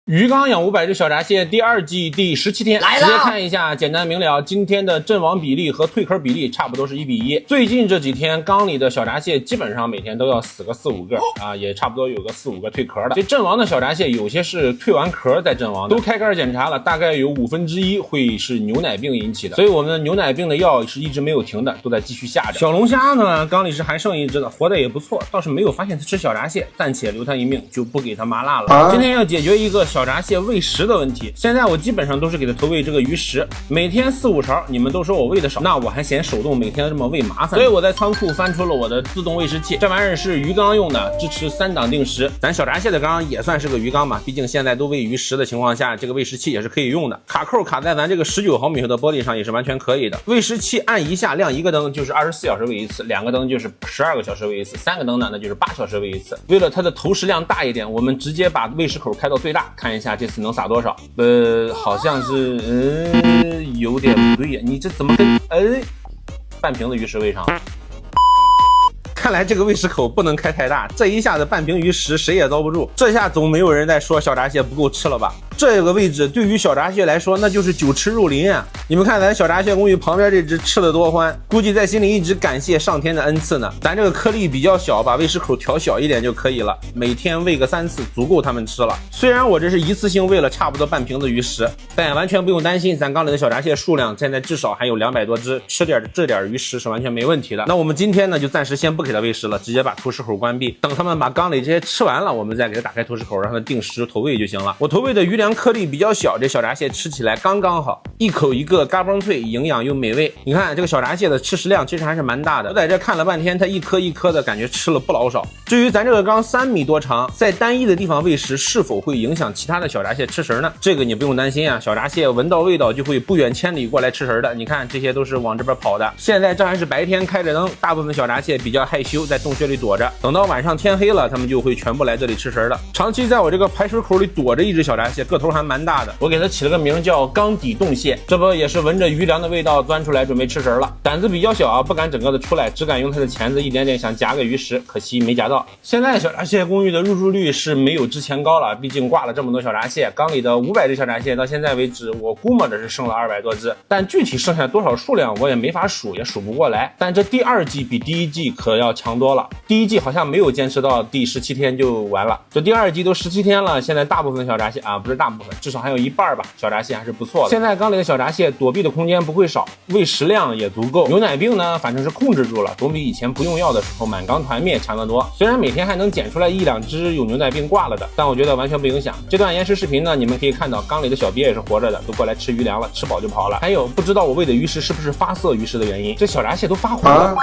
鱼缸养500只小闸蟹第2季第17天，直接看一下，简单明了。今天的阵亡比例和蜕壳比例差不多是1比1。最近这几天缸里的小闸蟹基本上每天都要死个4、5个啊，也差不多有个4、5个蜕壳的。这阵亡的小闸蟹有些是蜕完壳再阵亡的，都开缸检查了，大概有1/5会是牛奶病引起的。所以我们的牛奶病的药是一直没有停的，都在继续下着。小龙虾呢，缸里是还剩一只的，活得也不错，倒是没有发现它吃小闸蟹，暂且留它一命，就不给它麻辣了。今天要解决一个小闸蟹喂食的问题。现在我基本上都是给它投喂这个鱼食，每天4、5勺。你们都说我喂的少，那我还嫌手动每天这么喂麻烦，所以我在仓库翻出了我的自动喂食器。这玩意儿是鱼缸用的，支持3档定时。咱小闸蟹的缸也算是个鱼缸嘛，毕竟现在都喂鱼食的情况下，这个喂食器也是可以用的。卡扣卡在咱这个19毫米的玻璃上也是完全可以的。喂食器按一下亮1个灯就是24小时喂一次，2个灯就是12个小时喂一次，3个灯呢那就是8小时喂一次。为了它的投食量大一点，我们直接把喂食口开到最大，看一下这次能撒多少。好像是有点不对呀，你这怎么跟半瓶的鱼食喂上？看来这个喂食口不能开太大，这一下子半瓶鱼食谁也遭不住。这下总没有人在说小闸蟹不够吃了吧？这个位置对于小闸蟹来说那就是酒池肉林啊！你们看咱小闸蟹公寓旁边这只吃的多欢，估计在心里一直感谢上天的恩赐呢。咱这个颗粒比较小，把喂食口调小一点就可以了，每天喂个3次足够他们吃了。虽然我这是一次性喂了差不多半瓶的鱼食，但完全不用担心，咱缸里的小闸蟹数量现在至少还有200多只，吃点这点鱼食是完全没问题的。那我们今天呢就暂时先不给它喂食了，直接把投食口关闭，等他们把缸里这些吃完了，我们再给它打开投食口，让它定时投喂就行了。我投喂的鱼粮颗粒比较小，这小闸蟹吃起来刚刚好，一口一个嘎嘣脆，营养又美味。你看这个小闸蟹的吃食量其实还是蛮大的，我在这看了半天，它一颗一颗的感觉吃了不老少。至于咱这个缸3米多长，在单一的地方喂食是否会影响其他的小闸蟹吃食呢？这个你不用担心啊，小闸蟹闻到味道就会不远千里过来吃食的。你看这些都是往这边跑的。现在这还是白天开着灯，大部分小闸蟹比较害羞，在洞穴里躲着，等到晚上天黑了，它们就会全部来这里吃食了。长期在我这个排水口里躲着一只小闸蟹，个头还蛮大的，我给它起了个名叫缸底洞蟹，这不也是闻着鱼粮的味道钻出来准备吃食了。胆子比较小啊，不敢整个的出来，只敢用它的钳子一点点想夹个鱼食，可惜没夹到。现在小闸蟹公寓的入住率是没有之前高了，毕竟挂了这么多小闸蟹，缸里的500只小闸蟹到现在为止，我估摸着是剩了200多只，但具体剩下多少数量我也没法数，也数不过来。但这第2季比第1季可要强多了，第1季好像没有坚持到第17天就完了，这第2季都17天了，现在大部分小闸蟹啊，不是大部分，至少还有一半吧，小闸蟹还是不错的。现在缸里的小闸蟹躲避的空间不会少，喂食量也足够。牛奶病呢，反正是控制住了，总比以前不用药的时候满缸团灭强得多。虽然每天还能捡出来1、2只有牛奶病挂了的，但我觉得完全不影响。这段延时视频呢，你们可以看到缸里的小鳖也是活着的，都过来吃鱼粮了，吃饱就跑了。还有不知道我喂的鱼食是不是发色鱼食的原因，这小闸蟹都发黄了。